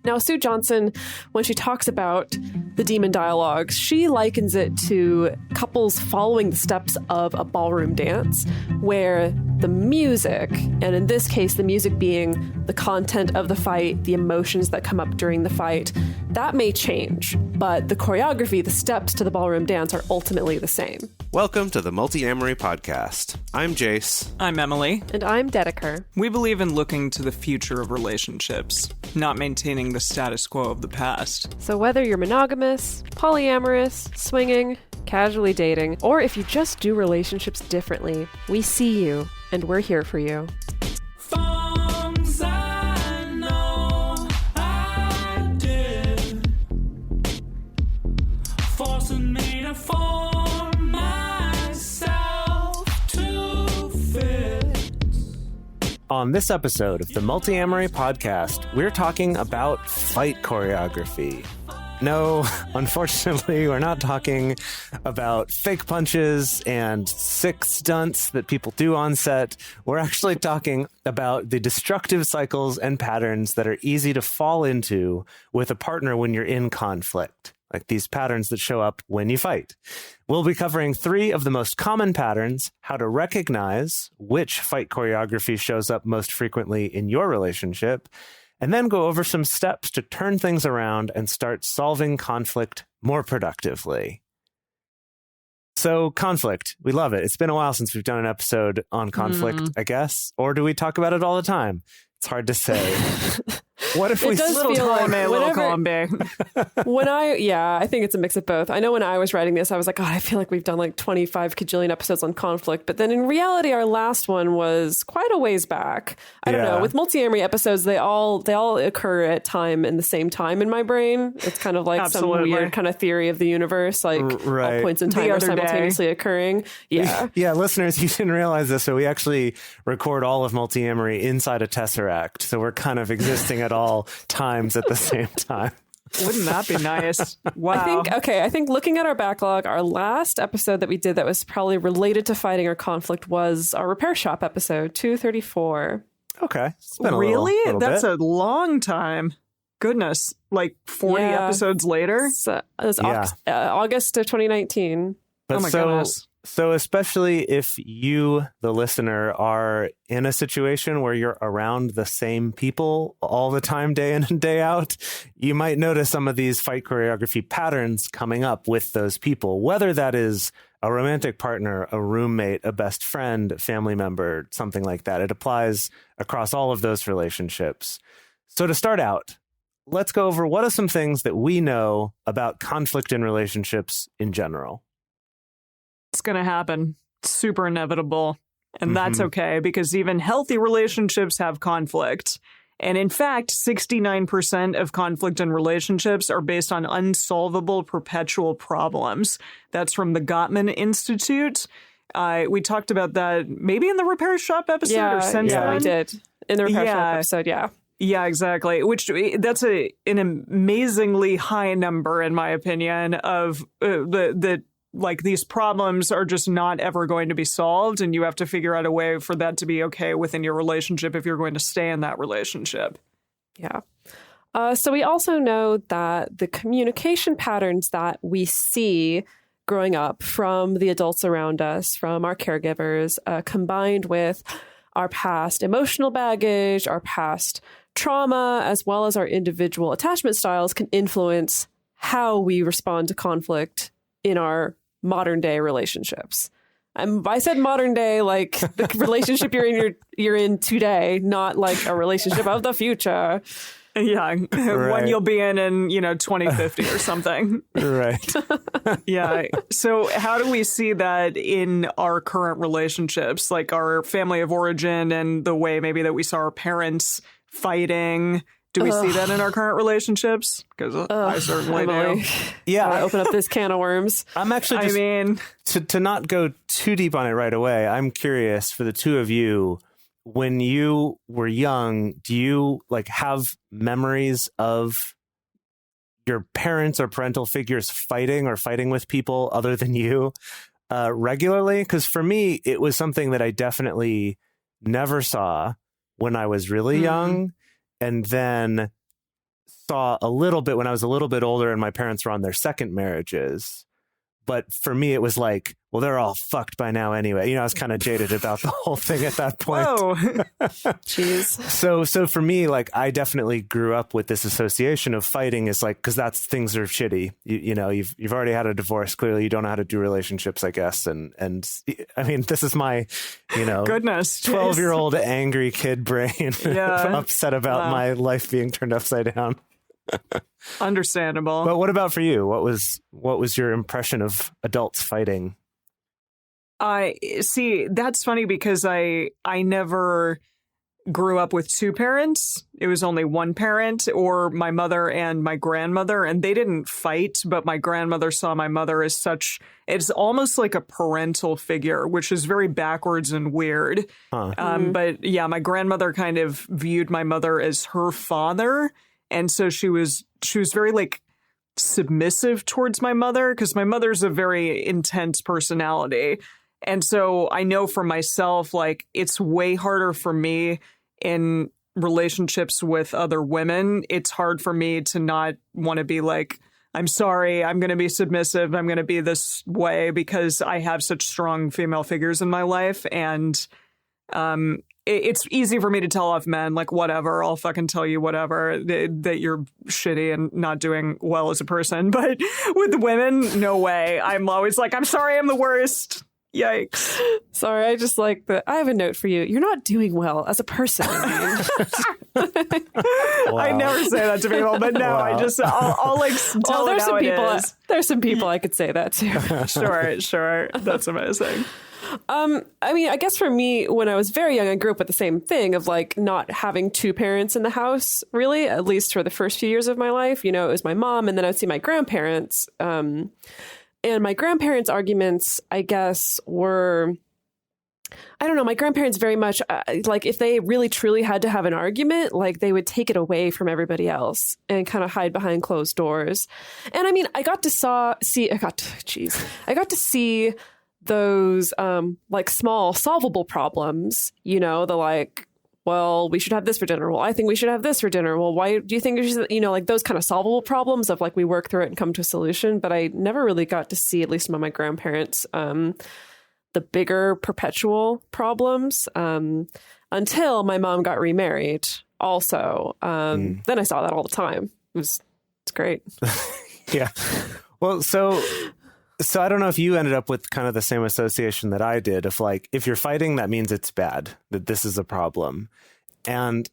Now, Sue Johnson, when she talks about the demon dialogues, she likens it to couples following the steps of a ballroom dance, where the music, and in this case, the music being the content of the fight, the emotions that come up during the fight, that may change, but the choreography, the steps to the ballroom dance are ultimately the same. Welcome to the Multiamory podcast. I'm Jase. I'm Emily. And I'm Dedeker. We believe in looking to the future of relationships, not maintaining the status quo of the past. So whether you're monogamous, polyamorous, swinging, casually dating, or if you just do relationships differently, we see you, and we're here for you. Forcing me to form myself to fit. On this episode of the Multiamory podcast, we're talking about fight choreography. No, unfortunately, we're not talking about fake punches and sick stunts that people do on set. We're actually talking about the destructive cycles and patterns that are easy to fall into with a partner when you're in conflict, like these patterns that show up when you fight. We'll be covering 3 of the most common patterns, how to recognize which fight choreography shows up most frequently in your relationship, and then go over some steps to turn things around and start solving conflict more productively. So conflict, we love it. It's been a while since we've done an episode on conflict, I guess. Or do we talk about it all the time? It's hard to say. What if we Little column A, little column B? I think it's a mix of both. I know when I was writing this, I was like, God, I feel like we've done like 25 kajillion episodes on conflict. But then in reality, our last one was quite a ways back. I don't know. With multi-amory episodes, they all occur at time in the same time in my brain. It's kind of like some weird kind of theory of the universe, like all points in time are simultaneously occurring. Yeah. Yeah, listeners, you didn't realize this, so we actually record all of multi-amory inside a tesseract. So we're kind of existing at all times at the same time. Wouldn't that be nice? Wow. I think looking at our backlog, our last episode that we did that was probably related to fighting or conflict was our repair shop episode, 234. Okay. It's been really? That's bit. a long time. Goodness. Like 40 episodes later? So, it was August of 2019. But oh my goodness. So especially if you, the listener, are in a situation where you're around the same people all the time, day in and day out, you might notice some of these fight choreography patterns coming up with those people, whether that is a romantic partner, a roommate, a best friend, family member, something like that. It applies across all of those relationships. So to start out, let's go over what are some things that we know about conflict in relationships in general. It's going to happen. It's super inevitable. And that's okay, because even healthy relationships have conflict. And in fact, 69% of conflict in relationships are based on unsolvable perpetual problems. That's from the Gottman Institute. We talked about that maybe in the repair shop episode or since then. Yeah, we did. In the repair shop episode, Yeah, exactly. Which that's an amazingly high number, in my opinion, of like these problems are just not ever going to be solved, and you have to figure out a way for that to be okay within your relationship if you're going to stay in that relationship. Yeah. So we also know that the communication patterns that we see growing up from the adults around us, from our caregivers, combined with our past emotional baggage, our past trauma, as well as our individual attachment styles, can influence how we respond to conflict in our modern day relationships. I said modern day, like the relationship you're in today, not like a relationship of the future. Yeah, one you'll be in 2050 or something. Right. Yeah. So how do we see that in our current relationships, like our family of origin and the way maybe that we saw our parents fighting? Do we see that in our current relationships? Because I certainly do. Yeah. I open up this can of worms. I'm actually to not go too deep on it right away, I'm curious for the two of you, when you were young, do you like have memories of your parents or parental figures fighting with people other than you regularly? Because for me, it was something that I definitely never saw when I was really young. And then saw a little bit when I was a little bit older and my parents were on their second marriages. But for me, it was like, well, they're all fucked by now anyway. I was kind of jaded about the whole thing at that point. Whoa. Jeez. So for me, like, I definitely grew up with this association of fighting is like, because things are shitty. You've already had a divorce. Clearly, you don't know how to do relationships, I guess. And I mean, this is my, goodness, 12-year-old angry kid brain upset about my life being turned upside down. Understandable. But what about for you? What was your impression of adults fighting? I see. That's funny because I never grew up with two parents. It was only one parent, or my mother and my grandmother, and they didn't fight, but my grandmother saw my mother as such. It's almost like a parental figure, which is very backwards and weird. But yeah, my grandmother kind of viewed my mother as her father. And so she was very like submissive towards my mother, because my mother's a very intense personality. And so I know for myself, like, it's way harder for me in relationships with other women. It's hard for me to not want to be like, I'm sorry, I'm going to be submissive, I'm going to be this way, because I have such strong female figures in my life. And it's easy for me to tell off men, like, whatever, I'll fucking tell you whatever, that you're shitty and not doing well as a person. But with women, no way. I'm always like, I'm sorry, I'm the worst. Yikes. Sorry, I just like I have a note for you. You're not doing well as a person. Wow. I never say that to people, but no, Wow. I'll like tell it how it is. There's some people I could say that to. Sure. That's amazing. I mean, I guess for me, when I was very young, I grew up with the same thing of like not having two parents in the house, really, at least for the first few years of my life. It was my mom, and then I'd see my grandparents. And my grandparents' arguments, I guess, were, I don't know, my grandparents very much, like, if they really truly had to have an argument, like, they would take it away from everybody else and kind of hide behind closed doors. And I mean, I got to see those, like, small solvable problems, the like, well, we should have this for dinner. Well, I think we should have this for dinner. Well, why do you think we should, like those kind of solvable problems of like we work through it and come to a solution. But I never really got to see, at least among my grandparents, the bigger perpetual problems until my mom got remarried also. Then I saw that all the time. It's great. Yeah. Well, so I don't know if you ended up with kind of the same association that I did of like, if you're fighting, that means it's bad, that this is a problem. And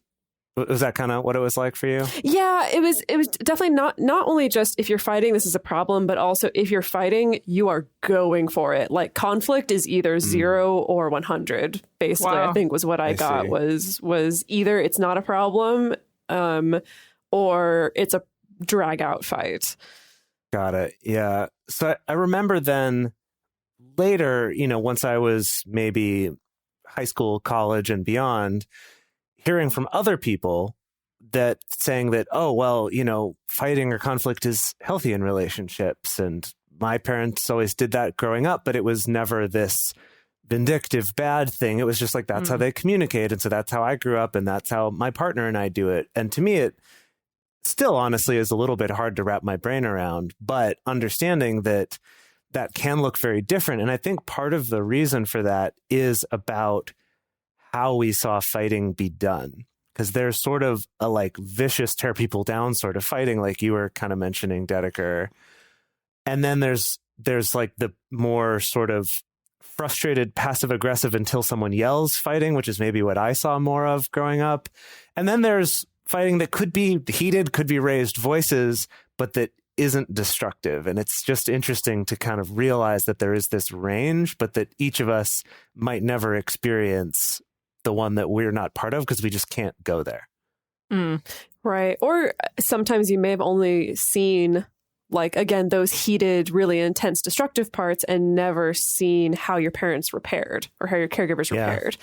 was that kind of what it was like for you? Yeah, it was definitely not only just if you're fighting, this is a problem, but also if you're fighting, you are going for it. Like conflict is either 0 or 100, basically. Wow. I think was what I got was either it's not a problem or it's a drag out fight. Got it. Yeah. So I remember then later, once I was maybe high school, college and beyond, hearing from other people that saying that, oh, well, fighting or conflict is healthy in relationships. And my parents always did that growing up, but it was never this vindictive bad thing. It was just like, that's how they communicate. And so that's how I grew up and that's how my partner and I do it. And to me, it still honestly is a little bit hard to wrap my brain around, but understanding that can look very different. And I think part of the reason for that is about how we saw fighting be done. Because there's sort of a like vicious tear people down sort of fighting, like you were kind of mentioning, Dedeker. And then there's like the more sort of frustrated, passive aggressive until someone yells fighting, which is maybe what I saw more of growing up. And then there's fighting that could be heated, could be raised voices, but that isn't destructive. And it's just interesting to kind of realize that there is this range, but that each of us might never experience the one that we're not part of because we just can't go there. Right. Or sometimes you may have only seen, like, again, those heated, really intense, destructive parts and never seen how your parents repaired or how your caregivers repaired.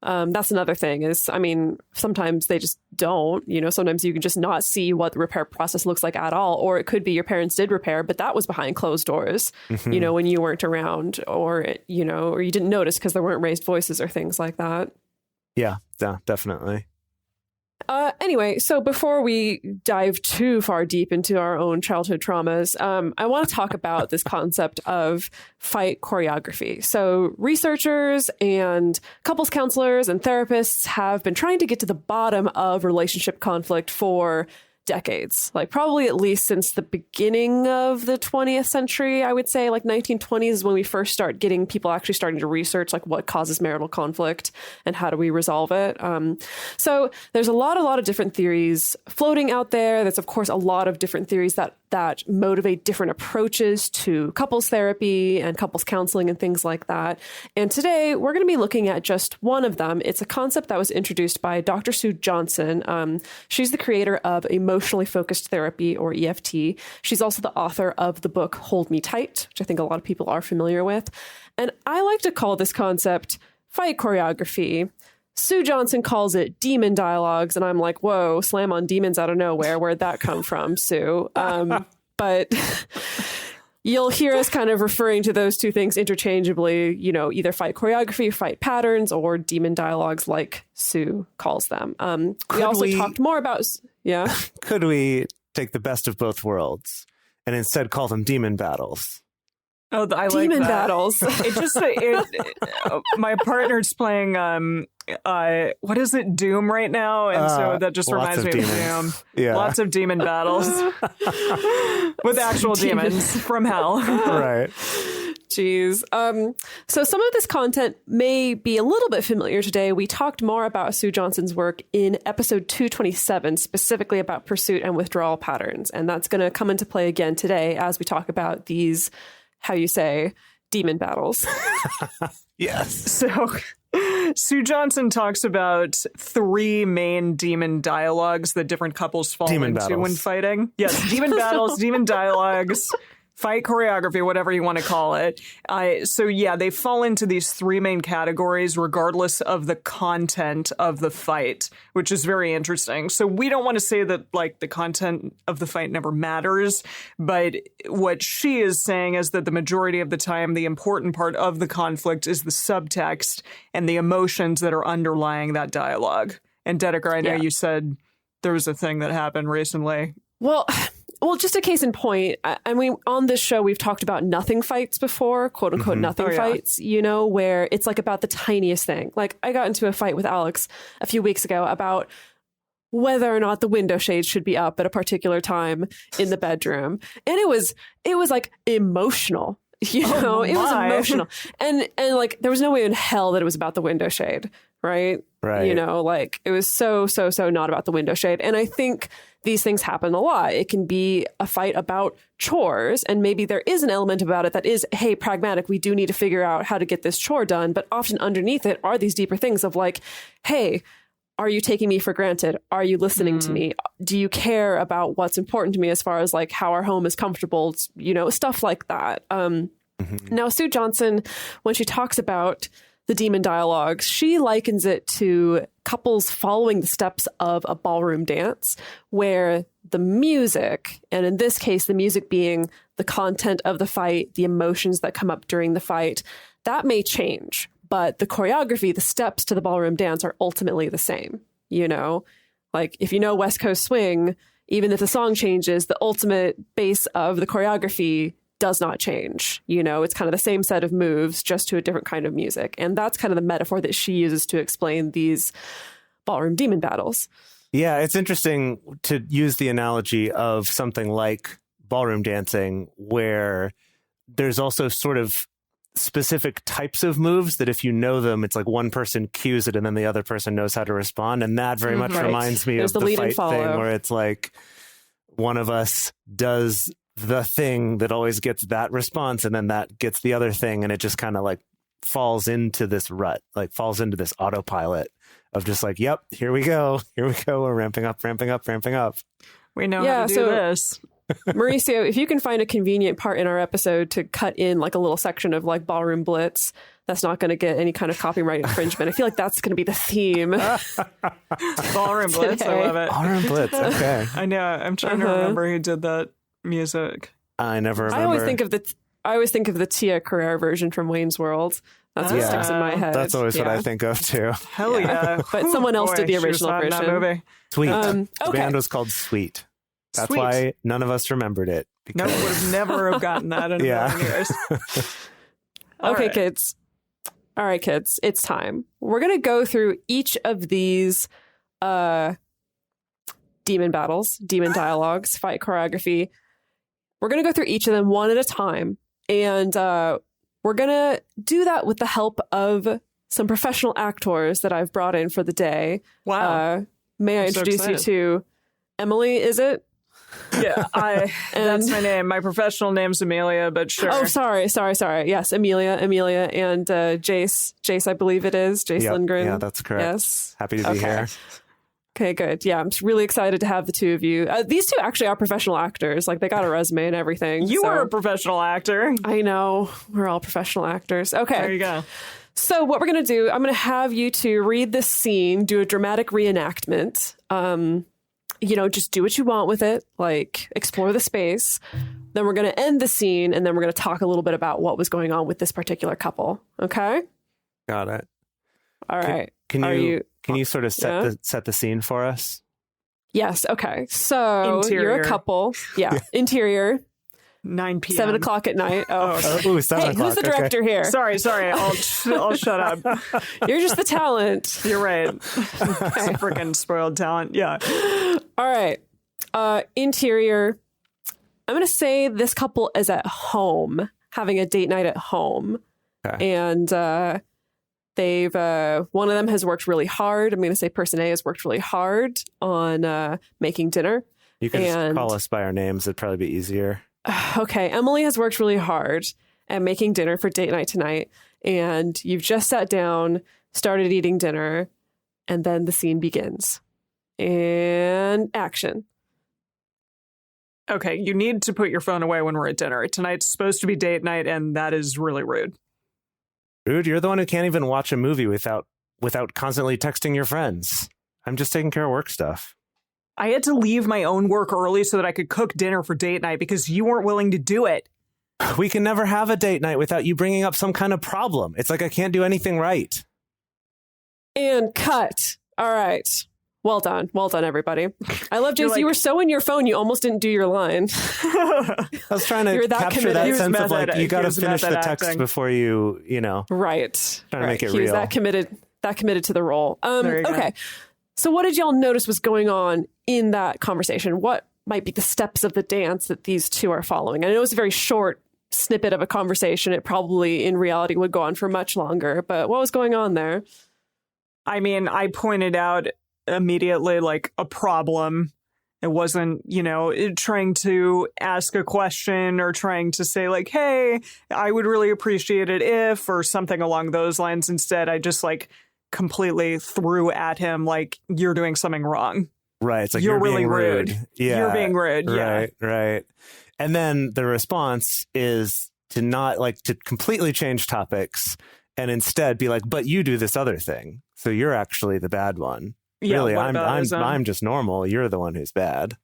That's another thing is, I mean, sometimes they just don't, sometimes you can just not see what the repair process looks like at all. Or it could be your parents did repair, but that was behind closed doors, when you weren't around or, or you didn't notice because there weren't raised voices or things like that. Yeah, definitely. Anyway, so before we dive too far deep into our own childhood traumas, I want to talk about this concept of fight choreography. So researchers and couples counselors and therapists have been trying to get to the bottom of relationship conflict for decades, like probably at least since the beginning of the 20th century. I would say like 1920s is when we first start getting people actually starting to research like what causes marital conflict and how do we resolve it. So there's a lot of different theories floating out there. There's of course a lot of different theories that motivate different approaches to couples therapy and couples counseling and things like that. And today we're going to be looking at just one of them. It's a concept that was introduced by Dr. Sue Johnson. She's the creator of emotionally focused therapy, or EFT. She's also the author of the book Hold Me Tight, which I think a lot of people are familiar with. And I like to call this concept fight choreography. Sue Johnson calls it demon dialogues, and I'm like, whoa, slam on demons out of nowhere. Where'd that come from, Sue? But you'll hear us kind of referring to those two things interchangeably, you know, either fight choreography, fight patterns, or demon dialogues like Sue calls them. We also talked more about... Yeah. Could we take the best of both worlds and instead call them demon battles? Oh, I like demon that. battles. It just my partner's playing what is it, Doom right now, and so that just reminds me of Doom. Yeah. Lots of demon battles with actual demons from hell. Right. Jeez. So some of this content may be a little bit familiar today. We talked more about Sue Johnson's work in episode 227, specifically about pursuit and withdrawal patterns. And that's going to come into play again today as we talk about these, how you say, demon battles. Yes. So Sue Johnson talks about 3 main demon dialogues that different couples fall into when fighting. Yes, demon battles, demon dialogues, fight choreography, whatever you want to call it. So yeah, they fall into these 3 main categories regardless of the content of the fight, which is very interesting. So we don't want to say that like the content of the fight never matters, but what she is saying is that the majority of the time, the important part of the conflict is the subtext and the emotions that are underlying that dialogue. And Dedeker, I know you said there was a thing that happened recently. Well, just a case in point, I mean, on this show, we've talked about nothing fights before, quote unquote, nothing fights, you know, where it's like about the tiniest thing. Like I got into a fight with Alex a few weeks ago about whether or not the window shades should be up at a particular time in the bedroom. And it was like emotional, you know, it was emotional. And like there was no way in hell that it was about the window shade. Right. You know, like it was so not about the window shade. And I think these things happen a lot. It can be a fight about chores, and maybe there is an element about it that is, hey, pragmatic. We do need to figure out how to get this chore done. But often underneath it are these deeper things of like, hey, are you taking me for granted? Are you listening to me? Do you care about what's important to me as far as like how our home is comfortable? You know, stuff like that. Now, Sue Johnson, when she talks about the demon dialogues, she likens it to couples following the steps of a ballroom dance where the music, and in this case, the music being the content of the fight, the emotions that come up during the fight, that may change. But the choreography, the steps to the ballroom dance are ultimately the same. You know, like if you know West Coast Swing, even if the song changes, the ultimate base of the choreography does not change. You know, it's kind of the same set of moves, just to a different kind of music. And that's kind of the metaphor that she uses to explain these ballroom demon battles. Yeah, it's interesting to use the analogy of something like ballroom dancing, where there's also sort of specific types of moves that if you know them, it's like one person cues it and then the other person knows how to respond. And that very much reminds me of the fight thing where it's like one of us does the thing that always gets that response, and then that gets the other thing, and it just kind of like falls into this rut, like falls into this autopilot of just like, yep, here we go, we're ramping up. We know how to do this. Mauricio, if you can find a convenient part in our episode to cut in like a little section of like ballroom blitz that's not going to get any kind of copyright infringement, I feel like that's going to be the theme. Ballroom blitz, I love it. Ballroom blitz, okay. I know, I'm trying to remember who did that music. I never remember. I always think of the Tia Carrere version from Wayne's World, That's what sticks in my head. That's always what I think of too. Hell yeah. But someone else did the she was original hot in that version. movie. Sweet. The Okay. band was called Sweet. That's Sweet. why none of us remembered it. No, would have never have gotten that in a million years. Okay, kids. All right, kids. It's time. We're going to go through each of these demon battles, demon dialogues, fight choreography. We're going to go through each of them one at a time. And we're going to do that with the help of some professional actors that I've brought in for the day. Wow. May I I'm so introduce you excited. to Emily, is it? Yeah, that's my name. My professional name's Amelia, but sure. Oh, sorry. Yes, Amelia, and Jase, I believe it is. Jase Lindgren. Yeah, that's correct. Yes. Happy to be here. Okay, good. Yeah, I'm just really excited to have the two of you. These two actually are professional actors. Like, they got a resume and everything. You are a professional actor. I know. We're all professional actors. Okay. There you go. So what we're going to do, I'm going to have you two read this scene, do a dramatic reenactment. Just do what you want with it, like explore the space. Then we're going to end the scene, and then we're going to talk a little bit about what was going on with this particular couple. Okay? Got it. All right. Can you sort of set the scene for us? Yes. Okay. So Interior. you're a couple. Yeah. Interior. 9 p.m. 7 o'clock at night. Oh, Ooh, 7 hey, o'clock. who's the director here? Sorry. I'll shut up. You're just the talent. You're right. Freaking spoiled talent. Yeah. All right. Interior. I'm going to say this couple is at home, having a date night at home. Okay. And they've one of them has worked really hard. I'm going to say person A has worked really hard on making dinner. You can just call us by our names. It'd probably be easier. Okay, Emily has worked really hard at making dinner for date night tonight, and you've just sat down, started eating dinner, and then the scene begins. And action. Okay, you need to put your phone away when we're at dinner. Tonight's supposed to be date night, and that is really rude. Rude, you're the one who can't even watch a movie without constantly texting your friends. I'm just taking care of work stuff. I had to leave my own work early so that I could cook dinner for date night because you weren't willing to do it. We can never have a date night without you bringing up some kind of problem. It's like I can't do anything right. And cut. All right. Well done, everybody. I love Jase. You were so in your phone, you almost didn't do your line. I was trying to capture that sense of like, you got to finish the text before you know. Right. Trying to make it He was real. that committed to the role. There you go. Okay. So what did y'all notice was going on in that conversation? What might be the steps of the dance that these two are following? I know it's a very short snippet of a conversation. It probably in reality would go on for much longer, but what was going on there? I mean, I pointed out immediately like a problem. It wasn't, trying to ask a question or trying to say like, hey, I would really appreciate it if, or something along those lines. Instead, I just like completely threw at him like, you're doing something wrong. Right. It's like, you're being really rude. Yeah. You're being rude. Yeah. Right. And then the response is to not like to completely change topics and instead be like, but you do this other thing. So you're actually the bad one. Yeah, really, I'm just normal. You're the one who's bad.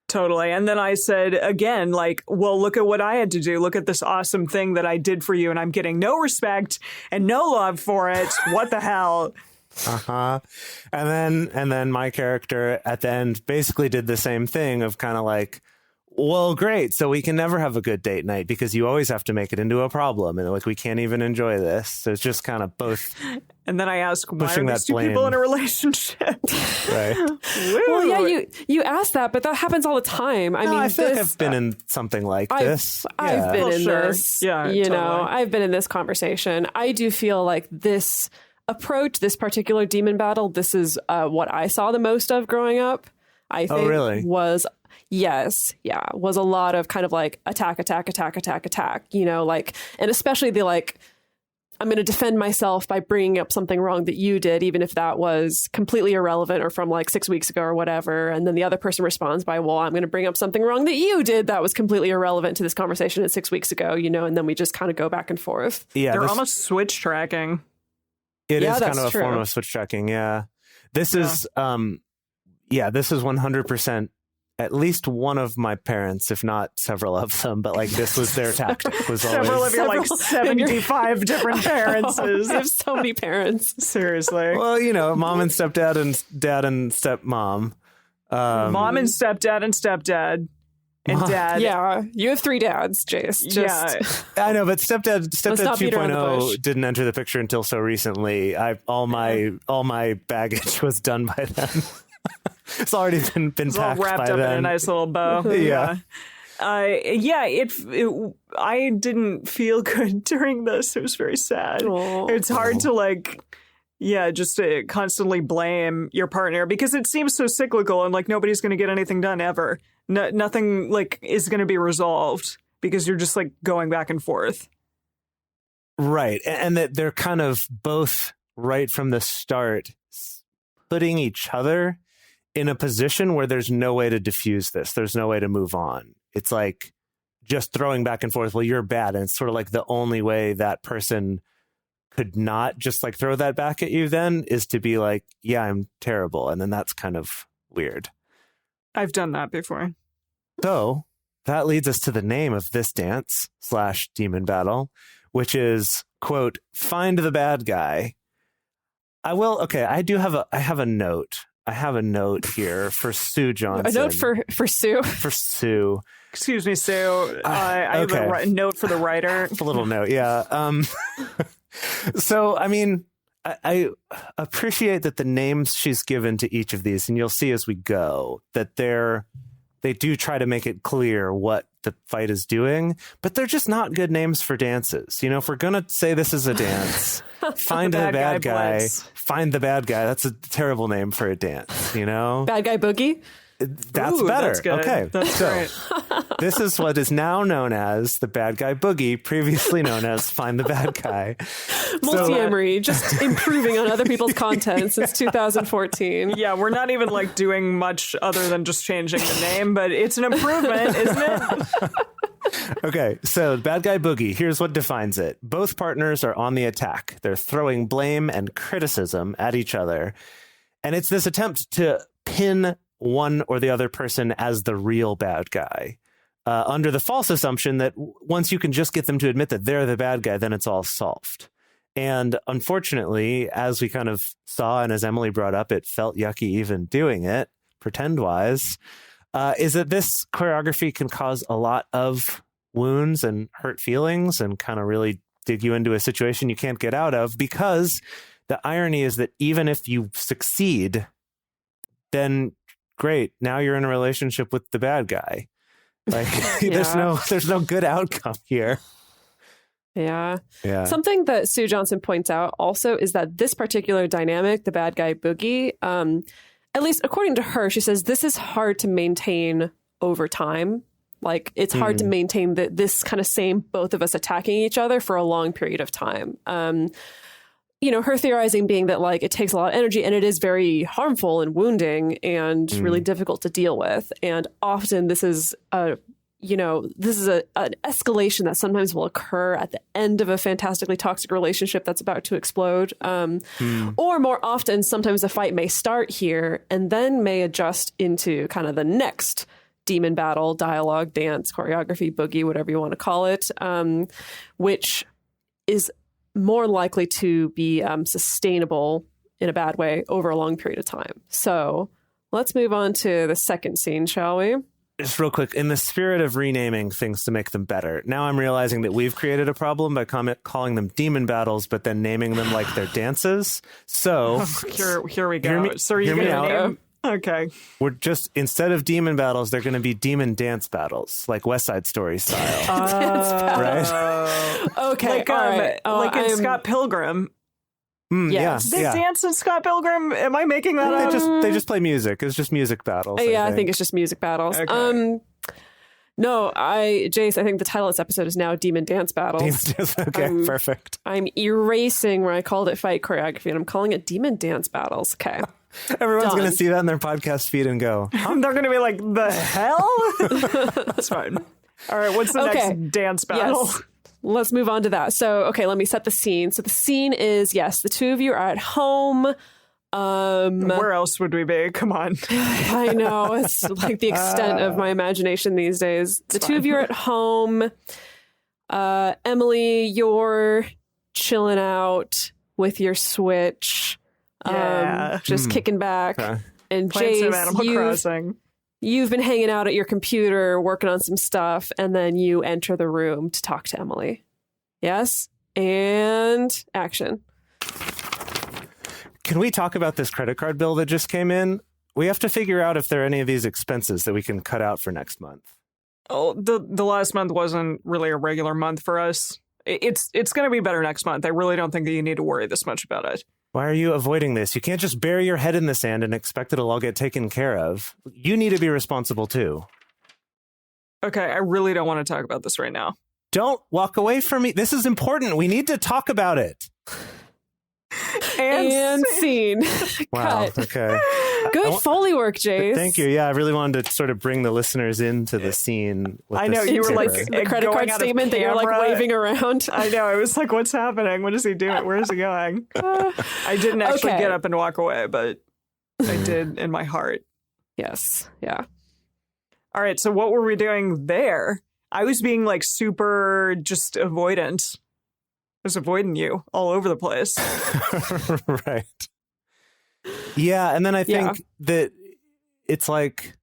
Totally. And then I said again, like, well, look at what I had to do. Look at this awesome thing that I did for you. And I'm getting no respect and no love for it. What the hell? Uh-huh. And then my character at the end basically did the same thing of kind of like, well, great. So we can never have a good date night because you always have to make it into a problem. And like, we can't even enjoy this. So it's just kind of both. And then I asked, why pushing are that these two blame. people in a relationship? Right. Well, yeah, you asked that, but that happens all the time. I mean, I feel like I've been in something like this. I've been in sure. this. Yeah, you totally. know, I've been in this conversation. I do feel like this approach, this particular demon battle, this is what I saw the most of growing up. I think was a lot of kind of like attack, you know, like, and especially the like, I'm going to defend myself by bringing up something wrong that you did, even if that was completely irrelevant or from like 6 weeks ago or whatever. And then the other person responds by, well, I'm going to bring up something wrong that you did that was completely irrelevant to this conversation 6 weeks ago, you know, and then we just kind of go back and forth. Yeah, They're almost switch tracking. It is kind that's of a true. form of switch tracking. Yeah. This is 100% at least one of my parents, if not several of them, but like this was their tactic. Was Several always, of your like 75 different parents. You have so many parents. Seriously. well, you know, mom and stepdad and dad and stepmom. Mom and stepdad and stepdad and dad. Yeah, you have 3 dads, Jase. Just, I know, but stepdad not beat around the bush. 2.0 didn't enter the picture until so recently. All my baggage was done by then. It's already been It's all packed wrapped by up then. in a nice little bow. Yeah. I didn't feel good during this. It was very sad. Aw. It's hard to like, just to constantly blame your partner because it seems so cyclical and like nobody's going to get anything done ever. Nothing like is going to be resolved because you're just like going back and forth. Right. And that they're kind of both right from the start putting each other in a position where there's no way to diffuse this. There's no way to move on. It's like just throwing back and forth. Well, you're bad. And it's sort of like the only way that person could not just like throw that back at you then is to be like, yeah, I'm terrible. And then that's kind of weird. I've done that before. So that leads us to the name of this dance / demon battle, which is, quote, find the bad guy. I have a note. I have a note here for Sue Johnson. a note for Sue. For Sue. Excuse me, Sue. I have a note for the writer. A little note, yeah. So, I mean, I appreciate that the names she's given to each of these, and you'll see as we go, that they do try to make it clear what the fight is doing, but they're just not good names for dances. You know, if we're going to say this is a dance, find the bad guy, find the bad guy. That's a terrible name for a dance, you know? Bad guy boogie? That's Ooh, better. That's good. Okay. That's so great. this is what is now known as the bad guy boogie, previously known as find the bad guy. Multiamory, just improving on other people's content since 2014. Yeah, we're not even like doing much other than just changing the name, but it's an improvement, isn't it? Okay, so bad guy boogie, here's what defines it. Both partners are on the attack. They're throwing blame and criticism at each other. And it's this attempt to pin one or the other person as the real bad guy, under the false assumption that once you can just get them to admit that they're the bad guy, then it's all solved. And unfortunately, as we kind of saw, and as Emily brought up, it felt yucky even doing it, pretend-wise, is that this choreography can cause a lot of wounds and hurt feelings and kind of really dig you into a situation you can't get out of, because the irony is that even if you succeed, then great, now you're in a relationship with the bad guy. Like there's no good outcome here. Yeah. Something that Sue Johnson points out also is that this particular dynamic, the bad guy boogie, at least according to her, she says this is hard to maintain over time. Like it's hard to maintain this kind of same both of us attacking each other for a long period of time. You know, her theorizing being that like it takes a lot of energy and it is very harmful and wounding and really difficult to deal with. And often this is an escalation that sometimes will occur at the end of a fantastically toxic relationship that's about to explode. Or more often, sometimes a fight may start here and then may adjust into kind of the next demon battle, dialogue, dance, choreography, boogie, whatever you want to call it, which is more likely to be sustainable in a bad way over a long period of time. So let's move on to the second scene, shall we? Just real quick, in the spirit of renaming things to make them better, now I'm realizing that we've created a problem by calling them demon battles, but then naming them like they're dances. So here we go. So are you going to name? Okay. We're just, instead of demon battles, they're going to be demon dance battles, like West Side Story style. Right? Okay. Like in Scott Pilgrim. Yes. They dance in Scott Pilgrim? Am I making that up? They just play music. It's just music battles. I think it's just music battles. Okay. No, Jase, I think the title of this episode is now Demon Dance Battles. Okay, perfect. I'm erasing where I called it fight choreography, and I'm calling it Demon Dance Battles. Okay. Everyone's going to see that in their podcast feed and go, They're going to be like, the hell? That's fine. All right, what's the next dance battle? Yes. Let's move on to that. So, okay, let me set the scene. So the scene is, yes, the two of you are at home. Where else would we be? Come on. I know. It's like the extent of my imagination these days. The two of you are at home. Emily, you're chilling out with your Switch. Just kicking back. Okay. And Playing some Jase, Animal Crossing. you've been hanging out at your computer, working on some stuff, and then you enter the room to talk to Emily. Yes? And action. Can we talk about this credit card bill that just came in? We have to figure out if there are any of these expenses that we can cut out for next month. Oh, the last month wasn't really a regular month for us. It's going to be better next month. I really don't think that you need to worry this much about it. Why are you avoiding this? You can't just bury your head in the sand and expect it'll all get taken care of. You need to be responsible too. Okay, I really don't want to talk about this right now. Don't walk away from me. This is important. We need to talk about it. And scene. Wow. Cut. Okay. Good Foley work, Jase. Thank you. Yeah, I really wanted to sort of bring the listeners into the scene. With I know, this you were paper. like The credit going card out of statement that you're like camera. waving around. I know. I was like, what's happening? What is he doing? Where is he going? I didn't actually Okay. get up and walk away, but I did in my heart. Yes. Yeah. All right, so what were we doing there? I was being like super just avoidant. I was avoiding you all over the place. Right. Yeah, and then I think that it's like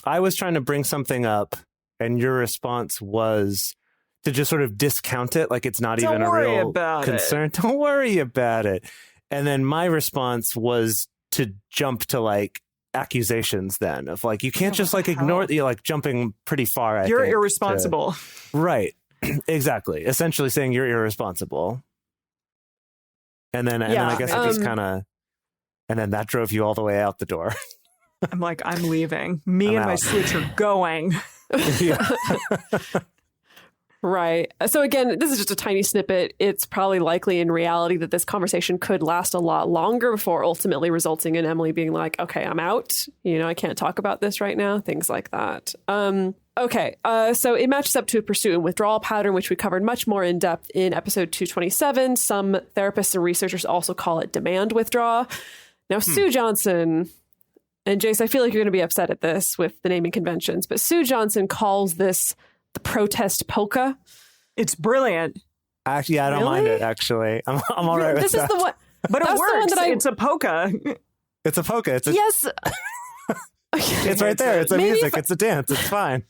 I was trying to bring something up and your response was to just sort of discount it like it's not Don't even a worry real about concern. Don't worry about it. And then my response was to jump to like accusations then of like you can't just like ignore you're like jumping pretty far. I You're think, irresponsible. right. Exactly. Essentially saying you're irresponsible. And then I guess it just kind of and then that drove you all the way out the door. I'm like, I'm leaving. Me I'm and my out. Switch are going. Yeah. Right. So again, this is just a tiny snippet. It's probably likely in reality that this conversation could last a lot longer before ultimately resulting in Emily being like, okay, I'm out. You know, I can't talk about this right now. Things like that. Okay. So it matches up to a pursuit and withdrawal pattern, which we covered much more in depth in episode 227. Some therapists and researchers also call it demand withdraw. Now, Sue Johnson and Jase, I feel like you're going to be upset at this with the naming conventions, but Sue Johnson calls this the protest polka. It's brilliant. Actually, yeah, I don't mind Really? it. Actually, I'm all right with This that. is the one. But it That's the one works. that I- It's a polka. It's a polka. It's a, Yes. It's right there. It's a Maybe music. if- It's a dance. It's fine.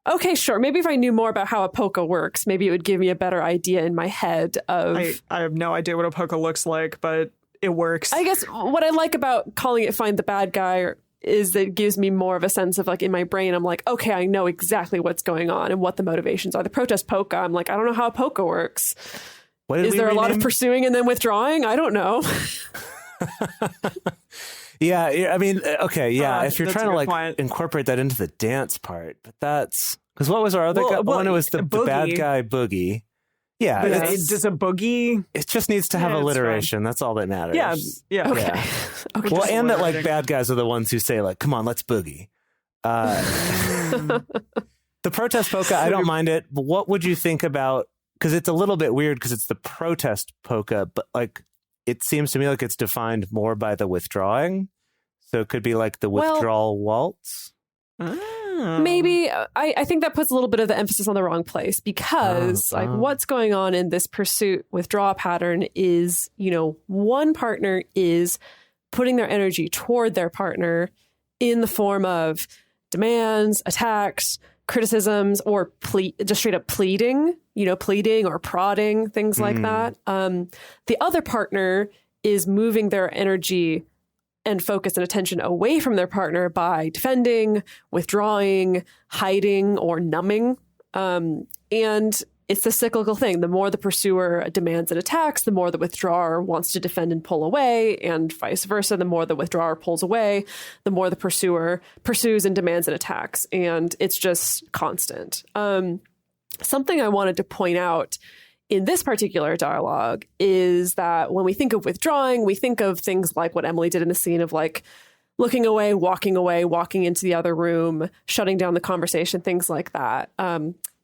Okay, sure. Maybe if I knew more about how a polka works, maybe it would give me a better idea in my head of. I have no idea what a polka looks like, but it works. I guess what I like about calling it "Find the Bad Guy" is that it gives me more of a sense of like in my brain, I'm like, okay, I know exactly what's going on and what the motivations are. The protest polka, I'm like, I don't know how a polka works. What did Is we there a lot of rename? pursuing and then withdrawing? I don't know. Yeah, I mean, okay, yeah. If you're that's trying a to good like point. incorporate that into the dance part, but that's because what was our other guy? Well, One, it was the bad Boogie. guy Boogie. Yeah, Yeah. it's- Does a boogie? it just needs to have Yeah, it's alliteration. That's all that matters. Yeah, yeah. Okay. Yeah. Okay. Well, Just and that like alliterating. bad guys are the ones who say like, "Come on, let's boogie." The protest polka, I don't mind it. But what would you think about? Because it's a little bit weird because it's the protest polka, but like it seems to me like it's defined more by the withdrawing. So it could be like the Well- withdrawal waltz. Maybe I think that puts a little bit of the emphasis on the wrong place because like what's going on in this pursuit withdraw pattern is, you know, one partner is putting their energy toward their partner in the form of demands, attacks, criticisms, or just straight up pleading, you know, pleading or prodding, things like that. The other partner is moving their energy and focus and attention away from their partner by defending, withdrawing, hiding, or numbing. And it's the cyclical thing. The more the pursuer demands and attacks, the more the withdrawer wants to defend and pull away, and vice versa. The more the withdrawer pulls away, the more the pursuer pursues and demands and attacks. And it's just constant. Something I wanted to point out in this particular dialogue is that when we think of withdrawing, we think of things like what Emily did in the scene of like looking away, walking into the other room, shutting down the conversation, things like that.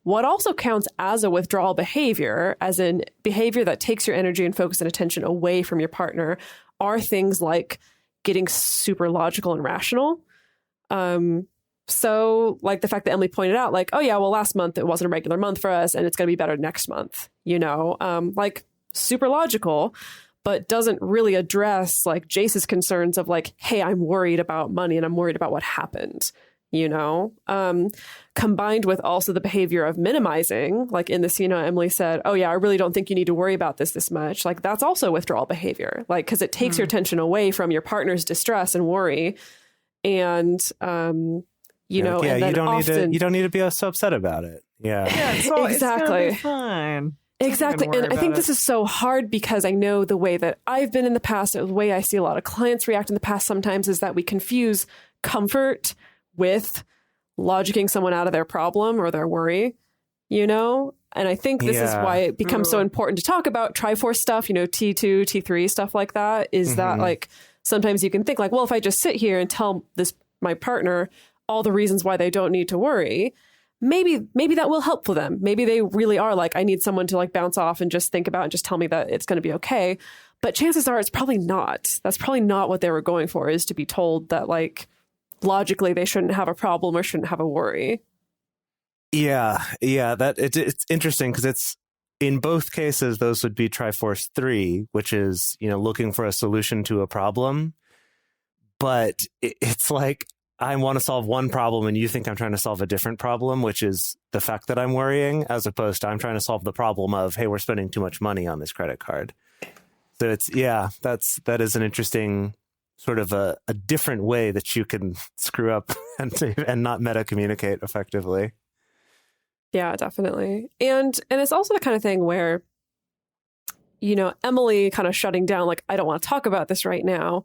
What also counts as a withdrawal behavior, as in behavior that takes your energy and focus and attention away from your partner, are things like getting super logical and rational. So like the fact that Emily pointed out, like, oh yeah, well, last month it wasn't a regular month for us and it's going to be better next month, like super logical, but doesn't really address like Jase's concerns of like, hey, I'm worried about money and I'm worried about what happened, combined with also the behavior of minimizing, like in the scene, Emily said, oh yeah, I really don't think you need to worry about this much. Like that's also withdrawal behavior, like, because it takes your attention away from your partner's distress and worry. And, and you don't need to be so upset about it. Yeah, exactly. It's gonna be fine. Exactly. And I think this is so hard because I know the way that I've been in the past, or the way I see a lot of clients react in the past sometimes, is that we confuse comfort with logicking someone out of their problem or their worry, And I think this is why it becomes so important to talk about Triforce stuff, T2, T3, stuff like that, is that like sometimes you can think like, well, if I just sit here and tell my partner all the reasons why they don't need to worry, maybe that will help for them. Maybe they really are like, I need someone to like bounce off and just think about and just tell me that it's going to be okay. But chances are it's probably not. That's probably not what they were going for, is to be told that like logically they shouldn't have a problem or shouldn't have a worry. Yeah. That it's interesting because it's in both cases, those would be Triforce 3, which is, looking for a solution to a problem. But it's like, I want to solve one problem and you think I'm trying to solve a different problem, which is the fact that I'm worrying, as opposed to I'm trying to solve the problem of, hey, we're spending too much money on this credit card. So that is an interesting sort of a different way that you can screw up and not meta communicate effectively. Yeah, definitely. And it's also the kind of thing where, Emily kind of shutting down, like, I don't want to talk about this right now.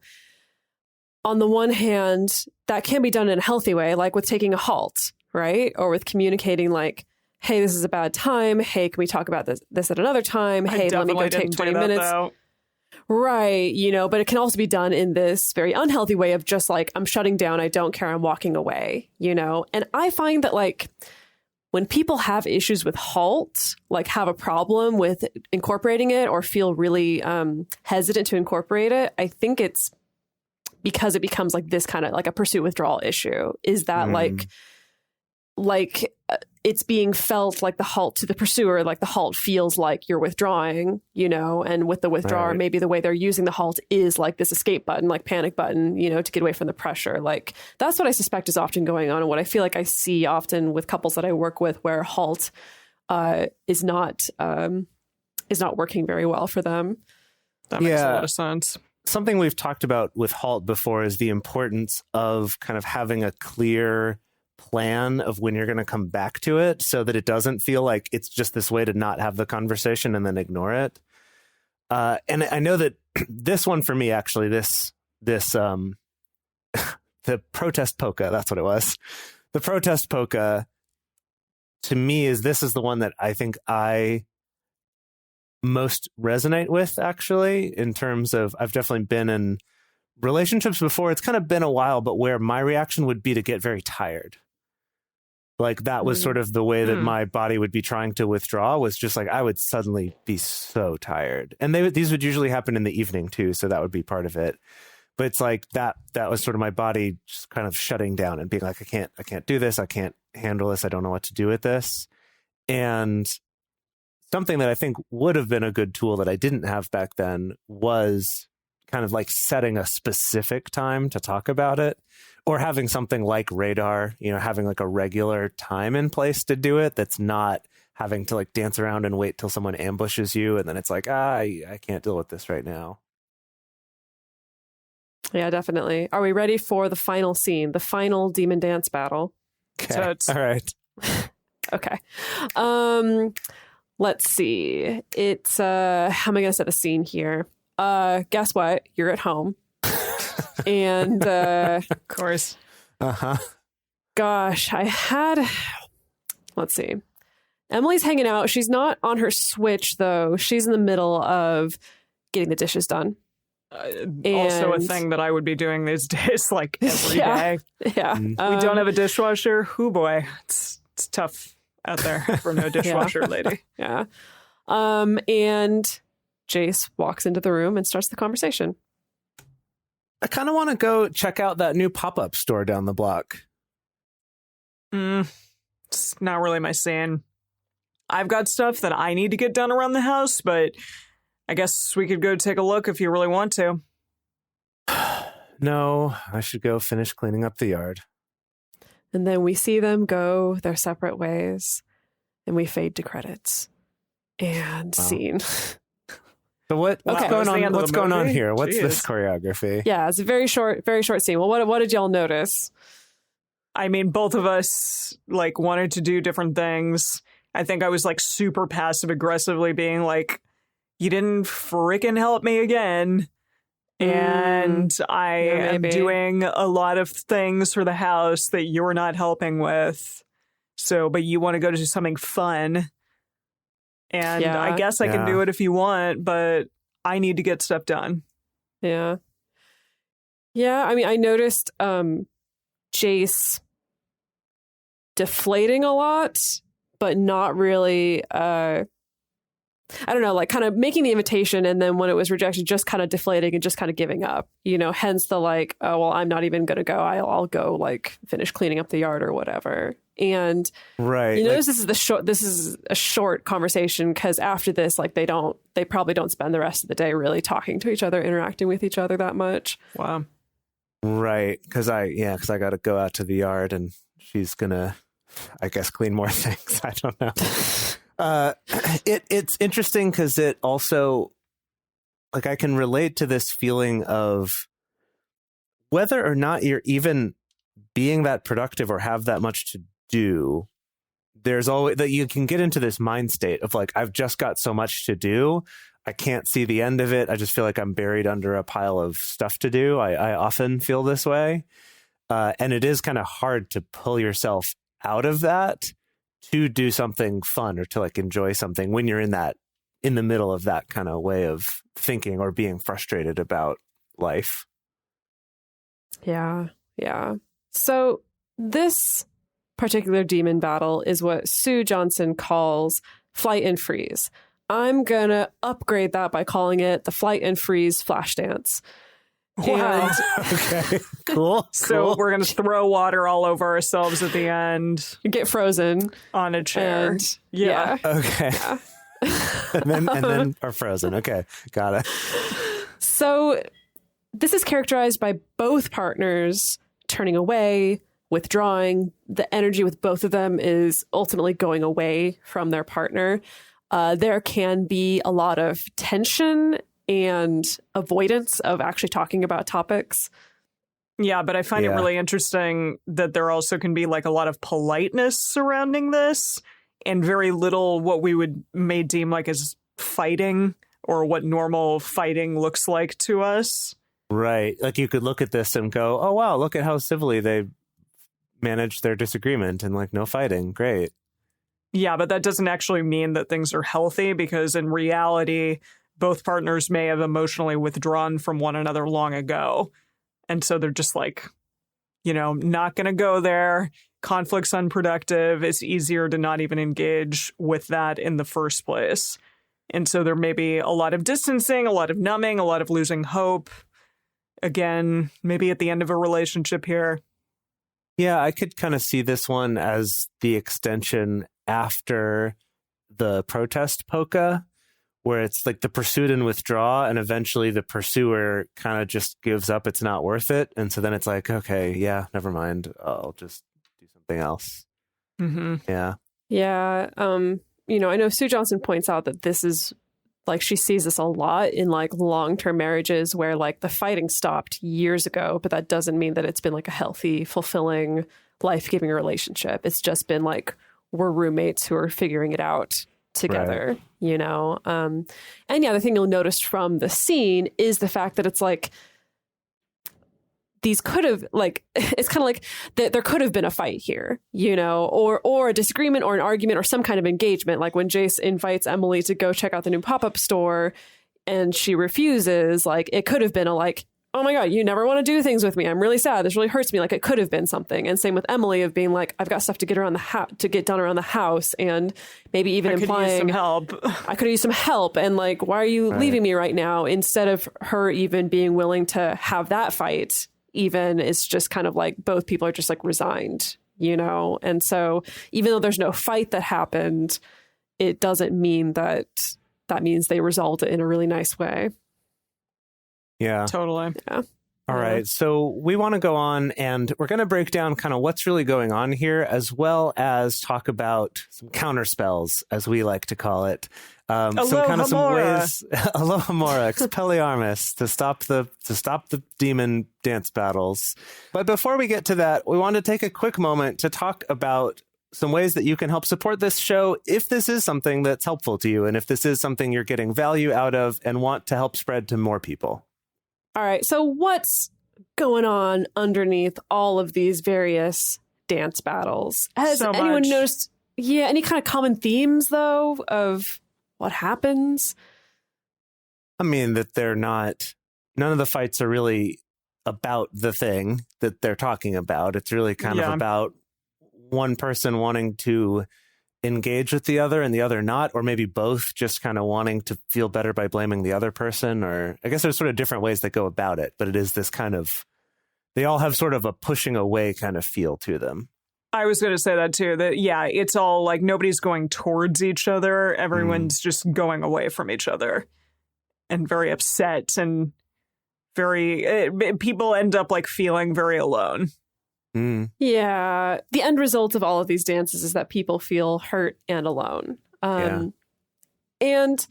On the one hand, that can be done in a healthy way, like with taking a halt, right? Or with communicating like, hey, this is a bad time. Hey, can we talk about this at another time? Hey, let me go take 20 minutes. Though. Right. But it can also be done in this very unhealthy way of just like, I'm shutting down. I don't care. I'm walking away, And I find that like when people have issues with halt, like have a problem with incorporating it or feel really hesitant to incorporate it, I think it's because it becomes like this kind of like a pursuit withdrawal issue, is that like it's being felt like the halt to the pursuer, like the halt feels like you're withdrawing, and with the withdrawer, maybe the way they're using the halt is like this escape button, like panic button, to get away from the pressure. Like that's what I suspect is often going on. And what I feel like I see often with couples that I work with where halt is not working very well for them. That makes a lot of sense. Something we've talked about with halt before is the importance of kind of having a clear plan of when you're going to come back to it so that it doesn't feel like it's just this way to not have the conversation and then ignore it. And I know that this one for me, actually, the protest polka, that's what it was. The protest polka to me is the one that I think I most resonate with, actually, in terms of I've definitely been in relationships before. It's kind of been a while, but where my reaction would be to get very tired. Like that was sort of the way that my body would be trying to withdraw, was just like I would suddenly be so tired. And these would usually happen in the evening too, so that would be part of it. But it's like that was sort of my body just kind of shutting down and being like, I can't do this, I can't handle this, I don't know what to do with this. And something that I think would have been a good tool that I didn't have back then was kind of like setting a specific time to talk about it, or having something like Radar, having like a regular time in place to do it. That's not having to like dance around and wait till someone ambushes you. And then it's like, I can't deal with this right now. Yeah, definitely. Are we ready for the final scene, the final demon dance battle? Okay. All right. Okay. Let's see. It's how am I going to set the scene here? Guess what? You're at home. And of course. Gosh, let's see. Emily's hanging out. She's not on her Switch though. She's in the middle of getting the dishes done. Also a thing that I would be doing these days, like every day. Yeah. We don't have a dishwasher. Hoo boy. It's tough out there for no dishwasher lady. Yeah. And Jase walks into the room and starts the conversation. I kind of want to go check out that new pop-up store down the block. It's not really my scene. I've got stuff that I need to get done around the house, but I guess we could go take a look if you really want to. No, I should go finish cleaning up the yard. And then we see them go their separate ways, and we fade to credits. And scene. So what's going on? What's going on here? What's Jeez. this choreography? Yeah, it's a very short scene. Well, what did y'all notice? I mean, both of us like wanted to do different things. I think I was like super passive aggressively being like, you didn't freaking help me again. And I am doing a lot of things for the house that you're not helping with. So, but you want to go to something fun. And I guess I can do it if you want, but I need to get stuff done. Yeah. Yeah, I mean, I noticed Jase deflating a lot, but not really I don't know, like kind of making the invitation, and then when it was rejected, just kind of deflating and just kind of giving up, you know, hence the like, oh, well, I'm not even going to go. I'll go like finish cleaning up the yard or whatever. And right, you notice this is a short conversation, because after this, like they probably don't spend the rest of the day really talking to each other, interacting with each other that much. Wow. Right. Because I got to go out to the yard, and she's going to, I guess, clean more things. I don't know. It's interesting because it also, like, I can relate to this feeling of whether or not you're even being that productive or have that much to do. There's always that you can get into this mind state of like, I've just got so much to do. I can't see the end of it. I just feel like I'm buried under a pile of stuff to do. I often feel this way. And it is kind of hard to pull yourself out of that to do something fun or to like enjoy something when you're in the middle of that kind of way of thinking or being frustrated about life. Yeah. Yeah. So this particular demon battle is what Sue Johnson calls flight and freeze. I'm going to upgrade that by calling it the flight and freeze flash dance. Wow. Okay, cool. So we're going to throw water all over ourselves at the end. Get frozen on a chair. And, yeah. Okay. Yeah. and then are frozen. Okay. Got it. So this is characterized by both partners turning away, withdrawing. The energy with both of them is ultimately going away from their partner. There can be a lot of tension and avoidance of actually talking about topics. Yeah, but I find it really interesting that there also can be like a lot of politeness surrounding this and very little what we may deem like as fighting or what normal fighting looks like to us. Right. Like you could look at this and go, oh, wow, look at how civilly they managed their disagreement and like no fighting. Great. Yeah, but that doesn't actually mean that things are healthy, because in reality, both partners may have emotionally withdrawn from one another long ago. And so they're just like, you know, not going to go there. Conflict's unproductive. It's easier to not even engage with that in the first place. And so there may be a lot of distancing, a lot of numbing, a lot of losing hope. Again, maybe at the end of a relationship here. Yeah, I could kind of see this one as the extension after the protest polka, where it's like the pursuit and withdraw, and eventually the pursuer kind of just gives up. It's not worth it. And so then it's like, okay, yeah, never mind. I'll just do something else. Mm-hmm. Yeah. Yeah. You know, I know Sue Johnson points out that this is like, she sees this a lot in like long-term marriages where like the fighting stopped years ago, but that doesn't mean that it's been like a healthy, fulfilling, life-giving relationship. It's just been like, we're roommates who are figuring it out together, right. You know? And yeah, the thing you'll notice from the scene is the fact that it's like, these could have like, it's kind of like there could have been a fight here, you know, or a disagreement or an argument or some kind of engagement. Like when Jase invites Emily to go check out the new pop-up store and she refuses, like it could have been a like, oh my God, you never want to do things with me. I'm really sad. This really hurts me. Like it could have been something. And same with Emily of being like, I've got stuff to get around to get done around the house. And maybe even implying some help. I could use some help. And like, why are you leaving me right now? Instead of her even being willing to have that fight, even it's just kind of like both people are just like resigned, you know? And so even though there's no fight that happened, it doesn't mean that means they resolved it in a really nice way. Yeah. Totally. Yeah. All right. So we want to go on and we're going to break down kind of what's really going on here, as well as talk about some counterspells, as we like to call it. Some kind of some ways, Alohomora, Expelliarmus, to stop the demon dance battles. But before we get to that, we want to take a quick moment to talk about some ways that you can help support this show if this is something that's helpful to you and if this is something you're getting value out of and want to help spread to more people. All right. So what's going on underneath all of these various dance battles? Has anyone noticed, any kind of common themes, though, of what happens? I mean, that none of the fights are really about the thing that they're talking about. It's really kind of about one person wanting to engage with the other and the other not, or maybe both just kind of wanting to feel better by blaming the other person. Or I guess there's sort of different ways that go about it, but it is this kind of, they all have sort of a pushing away kind of feel to them. I was going to say that too, that it's all like nobody's going towards each other. Everyone's just going away from each other and very upset and people end up like feeling very alone. Yeah. The end result of all of these dances is that people feel hurt and alone. And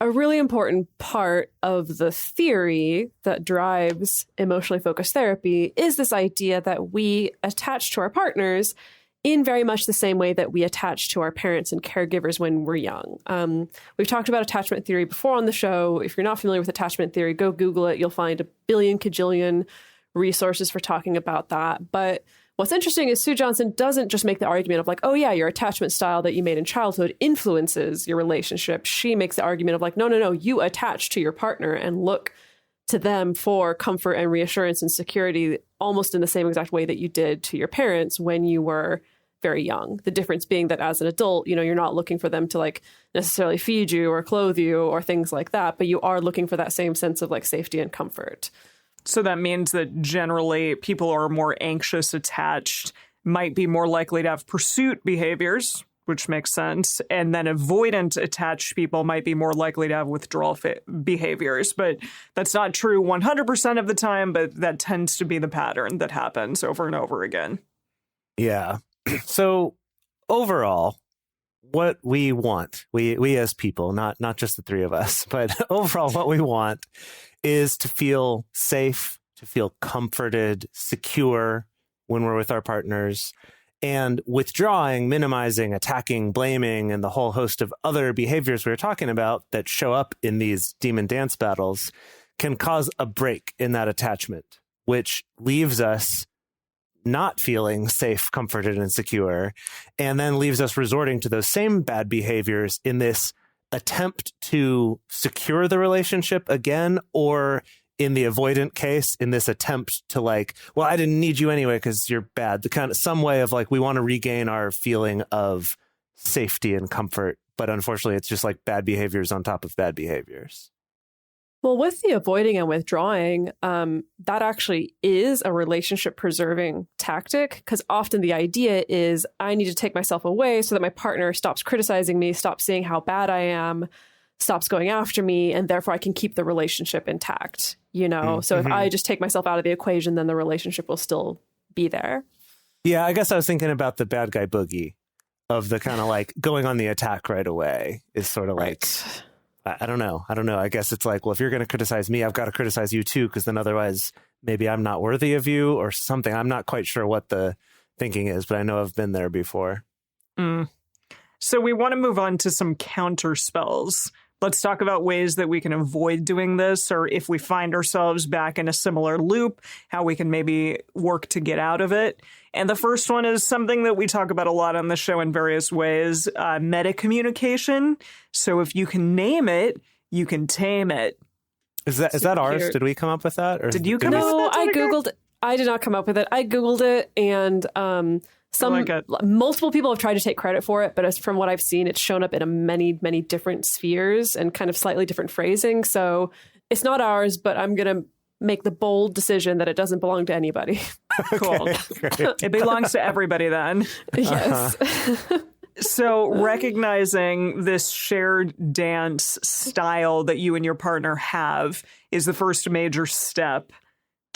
a really important part of the theory that drives emotionally focused therapy is this idea that we attach to our partners in very much the same way that we attach to our parents and caregivers when we're young. We've talked about attachment theory before on the show. If you're not familiar with attachment theory, go Google it. You'll find a billion kajillion resources for talking about that. But what's interesting is Sue Johnson doesn't just make the argument of like, oh yeah, your attachment style that you made in childhood influences your relationship. She makes the argument of like, no, you attach to your partner and look to them for comfort and reassurance and security almost in the same exact way that you did to your parents when you were very young. The difference being that as an adult, you're not looking for them to like necessarily feed you or clothe you or things like that, but you are looking for that same sense of like safety and comfort. So that means that generally people are more anxious attached, might be more likely to have pursuit behaviors, which makes sense. And then avoidant attached people might be more likely to have withdrawal behaviors. But that's not true 100% of the time, but that tends to be the pattern that happens over and over again. Yeah. So overall, what we want, we as people, not just the three of us, but overall what we want is to feel safe, to feel comforted, secure when we're with our partners, and withdrawing, minimizing, attacking, blaming, and the whole host of other behaviors we were talking about that show up in these demon dance battles can cause a break in that attachment, which leaves us not feeling safe, comforted, and secure, and then leaves us resorting to those same bad behaviors in this attempt to secure the relationship again, or in the avoidant case, in this attempt to like, well, I didn't need you anyway because you're bad. The kind of some way of like, we want to regain our feeling of safety and comfort, but unfortunately, it's just like bad behaviors on top of bad behaviors. Well, with the avoiding and withdrawing, that actually is a relationship preserving tactic, because often the idea is I need to take myself away so that my partner stops criticizing me, stops seeing how bad I am, stops going after me, and therefore I can keep the relationship intact, So if I just take myself out of the equation, then the relationship will still be there. Yeah, I guess I was thinking about the bad guy boogie of the kind of like going on the attack right away is sort of like... I don't know. I guess it's like, well, if you're going to criticize me, I've got to criticize you too, because then otherwise maybe I'm not worthy of you or something. I'm not quite sure what the thinking is, but I know I've been there before. So we want to move on to some counter spells. Let's talk about ways that we can avoid doing this, or if we find ourselves back in a similar loop, how we can maybe work to get out of it. And the first one is something that we talk about a lot on the show in various ways, meta communication. So if you can name it, you can tame it. Is that Super ours? cute. Did we come up with that? Or Did you come up with No, that, I Dedeker? Googled. I did not come up with it. I Googled it, and like it. multiple people have tried to take credit for it, but as from what I've seen, it's shown up in many different spheres and kind of slightly different phrasing. So it's not ours, but I'm gonna make the bold decision that it doesn't belong to anybody. Cool. It belongs to everybody then. Yes. So recognizing this shared dance style that you and your partner have is the first major step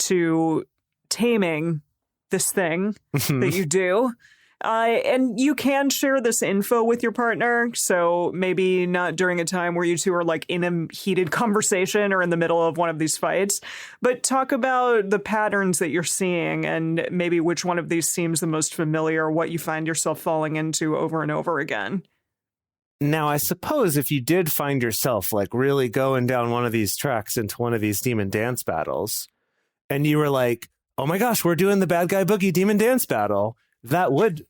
to taming this thing that you do. And you can share this info with your partner. So maybe not during a time where you two are like in a heated conversation or in the middle of one of these fights, but talk about the patterns that you're seeing and maybe which one of these seems the most familiar, what you find yourself falling into over and over again. Now, I suppose if you did find yourself like really going down one of these tracks into one of these demon dance battles, and you were like, oh my gosh, we're doing the bad guy boogie demon dance battle, that would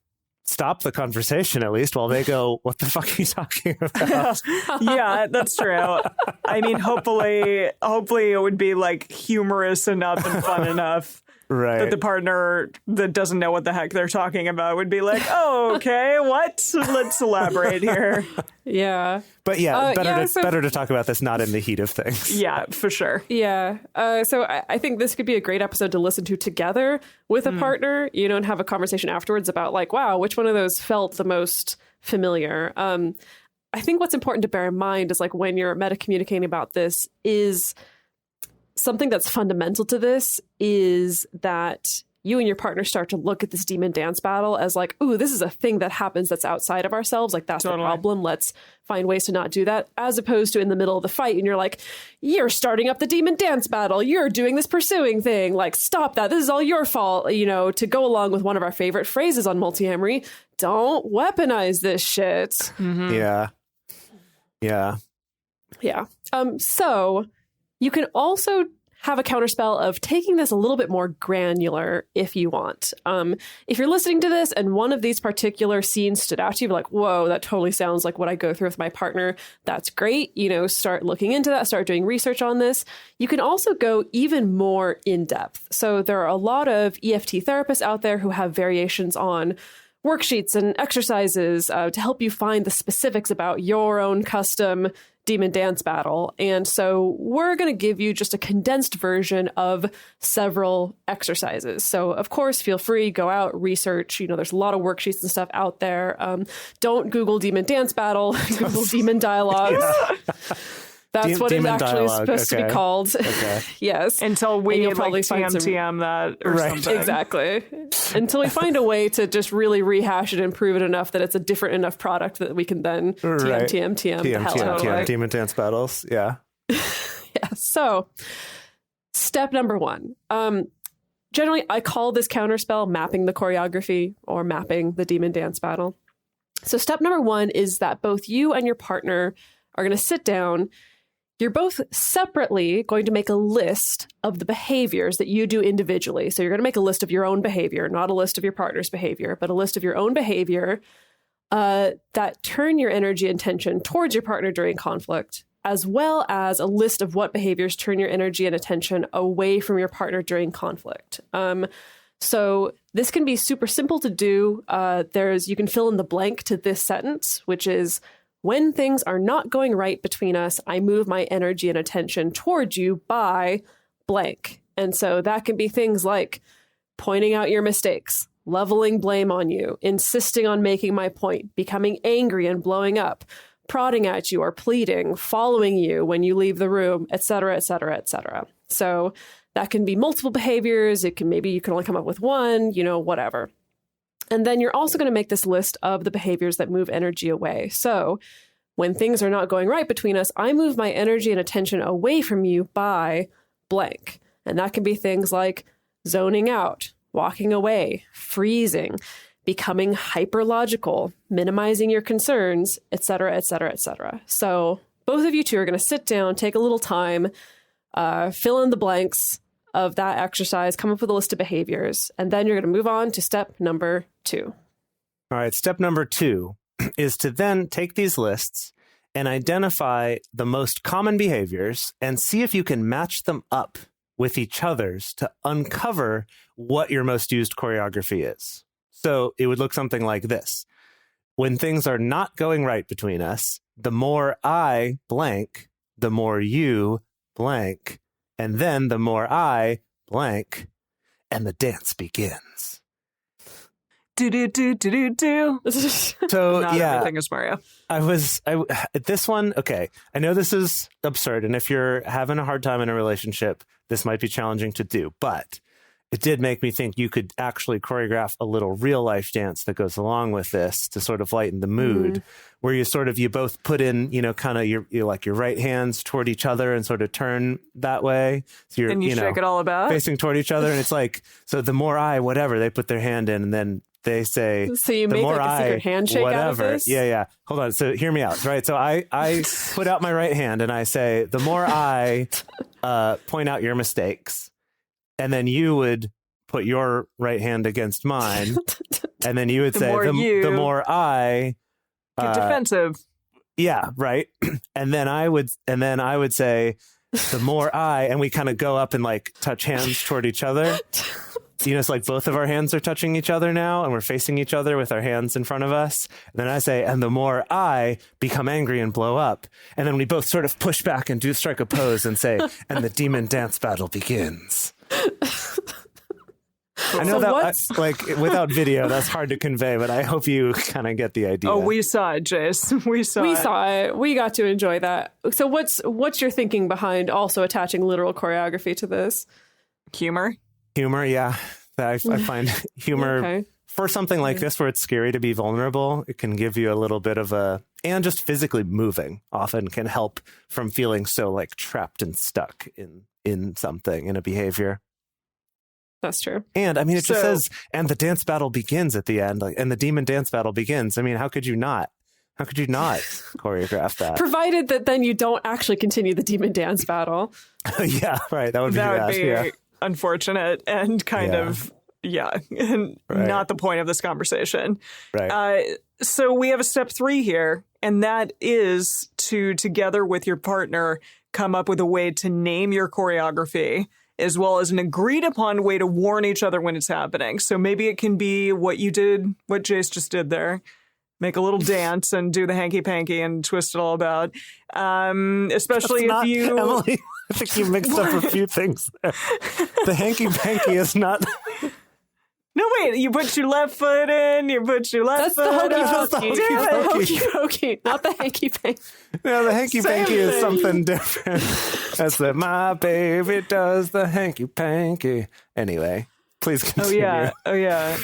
stop the conversation at least while they go, what the fuck are you talking about? Yeah, that's true. I mean, hopefully it would be like humorous enough and fun enough Right. that the partner that doesn't know what the heck they're talking about would be like, oh, okay, what? Let's elaborate here. Yeah. But yeah, so- better to talk about this not in the heat of things. Yeah, for sure. Yeah. So I think this could be a great episode to listen to together with a partner, and have a conversation afterwards about like, wow, which one of those felt the most familiar? I think what's important to bear in mind is like when you're meta communicating about this is something that's fundamental to this is that you and your partner start to look at this demon dance battle as like, ooh, this is a thing that happens that's outside of ourselves. Like, that's Totally. the problem. Let's find ways to not do that. As opposed to in the middle of the fight and you're like, you're starting up the demon dance battle. You're doing this pursuing thing. Like, stop that. This is all your fault. To go along with one of our favorite phrases on Multiamory, don't weaponize this shit. Mm-hmm. Yeah. Yeah. Yeah. So you can also have a counterspell of taking this a little bit more granular if you want. If you're listening to this and one of these particular scenes stood out to you, like, whoa, that totally sounds like what I go through with my partner. That's great. Start looking into that, start doing research on this. You can also go even more in depth. So there are a lot of EFT therapists out there who have variations on worksheets and exercises to help you find the specifics about your own custom demon dance battle. And so we're going to give you just a condensed version of several exercises. So of course, feel free, go out, research. There's a lot of worksheets and stuff out there. Don't Google demon dance battle, Google demon dialogues. That's what it's demon actually dialogue. supposed to be Okay. called. Okay. Yes. Until we And you'll like probably find some- TM that or Right. something. Exactly. Until we find a way to just really rehash it and prove it enough that it's a different enough product that we can then Right. TM the hell out of it. Demon dance battles. Yeah. Yeah. So step number 1. Generally, I call this counterspell mapping the choreography or mapping the demon dance battle. So step number 1 is that both you and your partner are going to sit down. You're both separately going to make a list of the behaviors that you do individually. So you're going to make a list of your own behavior, not a list of your partner's behavior, but a list of your own behavior that turn your energy and attention towards your partner during conflict, as well as a list of what behaviors turn your energy and attention away from your partner during conflict. So this can be super simple to do. You can fill in the blank to this sentence, which is, when things are not going right between us, I move my energy and attention towards you by blank. And so that can be things like pointing out your mistakes, leveling blame on you, insisting on making my point, becoming angry and blowing up, prodding at you or pleading, following you when you leave the room, etc., etc., etc. So that can be multiple behaviors. You can only come up with one, whatever. And then you're also going to make this list of the behaviors that move energy away. So when things are not going right between us, I move my energy and attention away from you by blank. And that can be things like zoning out, walking away, freezing, becoming hyperlogical, minimizing your concerns, etc., etc., etc. So both of you two are going to sit down, take a little time, fill in the blanks of that exercise, come up with a list of behaviors, and then you're going to move on to step number 2. All right. Step number 2 is to then take these lists and identify the most common behaviors and see if you can match them up with each other's to uncover what your most used choreography is. So it would look something like this. When things are not going right between us, the more I blank, the more you blank, and then the more I blank, and the dance begins. Do do do do do do. So Not yeah, everything is Mario. This one, okay, I know this is absurd, and if you're having a hard time in a relationship, this might be challenging to do, but it did make me think you could actually choreograph a little real life dance that goes along with this to sort of lighten the mood, where you both put in, kind of your right hands toward each other and sort of turn that way. So you're, And you shake it all about. facing toward each other. And it's like, so the more I, whatever, they put their hand in and then they say, So you the make more like a secret handshake whatever. out of this? Yeah. Hold on. So hear me out. Right. So I put out my right hand and I say, the more I point out your mistakes, and then you would put your right hand against mine, and then you would say, the more I Get defensive. yeah, right. and then I would say, the more I, and we kind of go up and like touch hands toward each other. It's like both of our hands are touching each other now, and we're facing each other with our hands in front of us. And then I say, and the more I become angry and blow up. And then we both sort of push back and strike a pose and say, and the demon dance battle begins. I know without video, that's hard to convey, but I hope you kind of get the idea. Oh, we saw it, Jase. We saw it. We got to enjoy that. So what's your thinking behind also attaching literal choreography to this? Humor, yeah. I find humor for something like this where it's scary to be vulnerable. It can give you a little bit of and just physically moving often can help from feeling so like trapped and stuck in something, in a behavior. That's true. And I mean, it just says, and the dance battle begins at the end, and the demon dance battle begins. I mean, how could you not choreograph that? Provided that then you don't actually continue the demon dance battle. Yeah, right. That would be unfortunate and kind of, and not the point of this conversation. Right. So we have a step 3 here, and that is to, together with your partner, come up with a way to name your choreography, as well as an agreed upon way to warn each other when it's happening. So maybe it can be what Jase just did there. Make a little dance and do the hanky-panky and twist it all about. Especially if you... Emily, I think you mixed up a few things there. The hanky-panky is not... No, wait, you put your left foot in, you put your left foot out. That's the hokey pokey, not the hanky panky. No, the hanky panky is something different. That's that my baby does the hanky panky. Anyway, please continue. Oh yeah.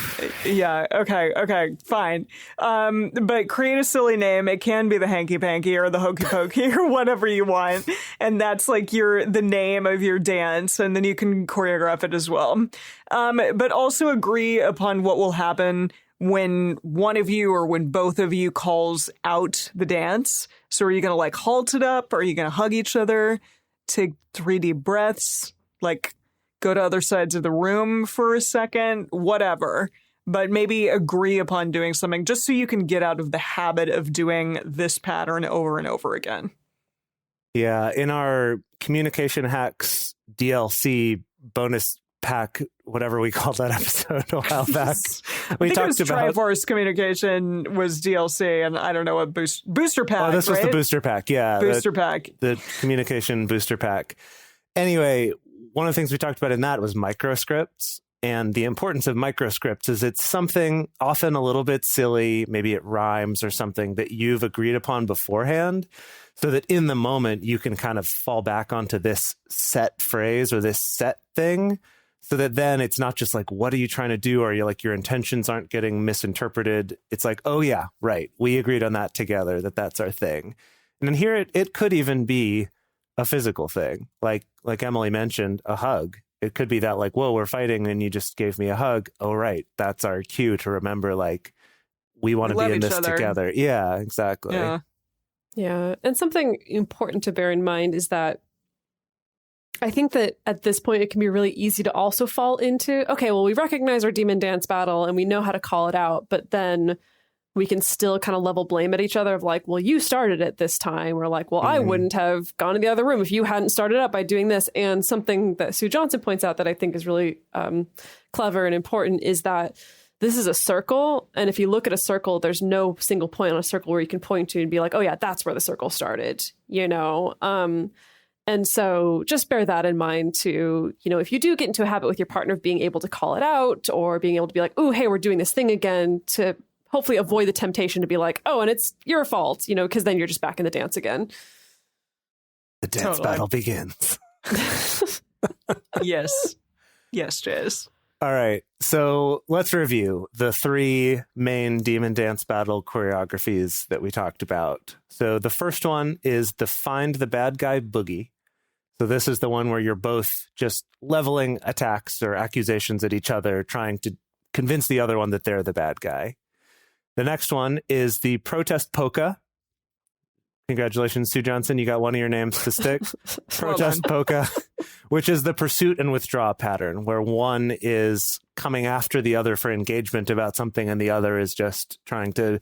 Okay, fine. But create a silly name. It can be the hanky panky or the hokey pokey or whatever you want, and that's like the name of your dance, and then you can choreograph it as well. But also agree upon what will happen when one of you or when both of you calls out the dance. So are you going to like halt it up? Or are you going to hug each other? Take 3 deep breaths? Like go to other sides of the room for a second? Whatever. But maybe agree upon doing something just so you can get out of the habit of doing this pattern over and over again. Yeah. In our Communication Hacks DLC bonus pack, whatever we called that episode a while back, we talked about Triforce Communication was DLC, and I don't know what booster pack. Oh, this was the booster pack, yeah, pack, the communication booster pack. Anyway, one of the things we talked about in that was microscripts, and the importance of microscripts is it's something often a little bit silly, maybe it rhymes or something that you've agreed upon beforehand, so that in the moment you can kind of fall back onto this set phrase or this set thing. So that then it's not just like, what are you trying to do? Or you're like, your intentions aren't getting misinterpreted. It's like, oh yeah, right. We agreed on that together, that's our thing. And then here it could even be a physical thing. Like Emily mentioned, a hug. It could be that like, whoa, we're fighting and you just gave me a hug. Oh, right. That's our cue to remember, like, we want to be in this together. Yeah, exactly. Yeah. And something important to bear in mind is that I think that at this point, it can be really easy to also fall into, okay, well, we recognize our demon dance battle and we know how to call it out, but then we can still kind of level blame at each other of like, well, you started it this time. Or like, well, I wouldn't have gone to the other room if you hadn't started up by doing this. And something that Sue Johnson points out that I think is really clever and important is that this is a circle. And if you look at a circle, there's no single point on a circle where you can point to and be like, oh, yeah, that's where the circle started, you know? And so just bear that in mind too. You know, if you do get into a habit with your partner of being able to call it out or being able to be like, oh, hey, we're doing this thing again, to hopefully avoid the temptation to be like, oh, and it's your fault, you know, because then you're just back in the dance again. The dance battle begins. Yes. Yes, Jase. All right. So let's review the 3 main demon dance battle choreographies that we talked about. So the first one is the Find the Bad Guy Boogie. So this is the one where you're both just leveling attacks or accusations at each other, trying to convince the other one that they're the bad guy. The next one is the Protest Polka. Congratulations, Sue Johnson. You got one of your names to stick. Protest Polka, which is the pursuit and withdraw pattern, where one is coming after the other for engagement about something and the other is just trying to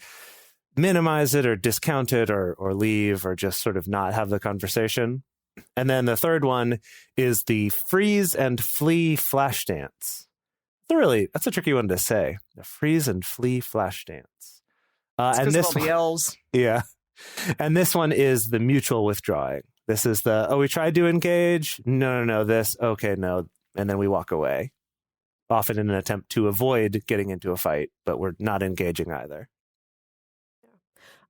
minimize it or discount it or leave or just sort of not have the conversation. And then the third one is the freeze and flee flash dance. That's a tricky one to say. The freeze and flee flash dance. And this one, yells. Yeah. And this one is the mutual withdrawing. This is the, oh, we tried to engage. No, this. Okay, no. And then we walk away, often in an attempt to avoid getting into a fight, but we're not engaging either.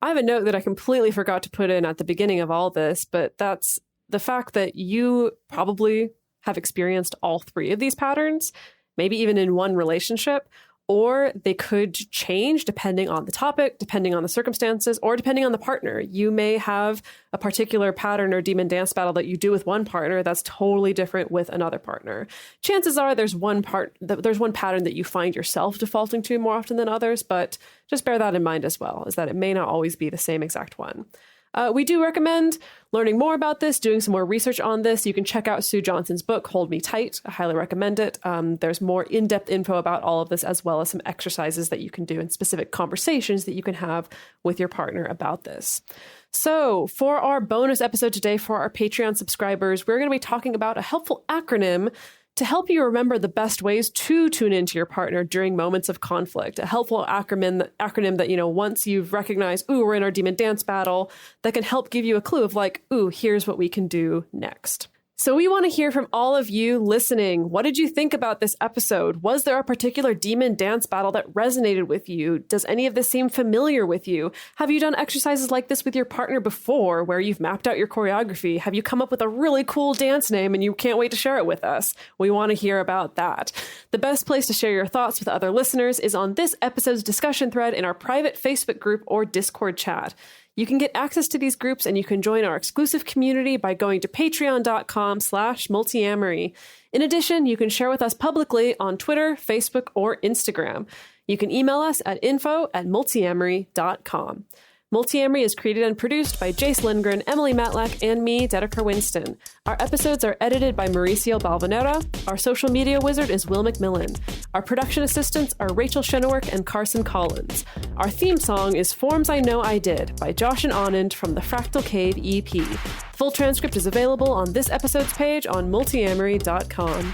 I have a note that I completely forgot to put in at the beginning of all this, but that's the fact that you probably have experienced all 3 of these patterns, maybe even in one relationship, or they could change depending on the topic, depending on the circumstances, or depending on the partner. You may have a particular pattern or demon dance battle that you do with one partner that's totally different with another partner. Chances are there's one pattern that you find yourself defaulting to more often than others, but just bear that in mind as well, is that it may not always be the same exact one. We do recommend learning more about this, doing some more research on this. You can check out Sue Johnson's book, Hold Me Tight. I highly recommend it. There's more in-depth info about all of this, as well as some exercises that you can do and specific conversations that you can have with your partner about this. So for our bonus episode today for our Patreon subscribers, we're going to be talking about a helpful acronym to help you remember the best ways to tune into your partner during moments of conflict. A helpful acronym that, you know, once you've recognized, ooh, we're in our demon dance battle, that can help give you a clue of like, ooh, here's what we can do next. So we want to hear from all of you listening. What did you think about this episode? Was there a particular demon dance battle that resonated with you? Does any of this seem familiar with you? Have you done exercises like this with your partner before, where you've mapped out your choreography? Have you come up with a really cool dance name and you can't wait to share it with us? We want to hear about that. The best place to share your thoughts with other listeners is on this episode's discussion thread in our private Facebook group or Discord chat. You can get access to these groups and you can join our exclusive community by going to patreon.com/multiamory. In addition, you can share with us publicly on Twitter, Facebook, or Instagram. You can email us at info@multiamory.com. Multiamory is created and produced by Jase Lindgren, Emily Matlack, and me, Dedeker Winston. Our episodes are edited by Mauricio Balvanera. Our social media wizard is Will McMillan. Our production assistants are Rachel Shennework and Carson Collins. Our theme song is Forms I Know I Did by Josh and Anand from the Fractal Cave EP. Full transcript is available on this episode's page on multiamory.com.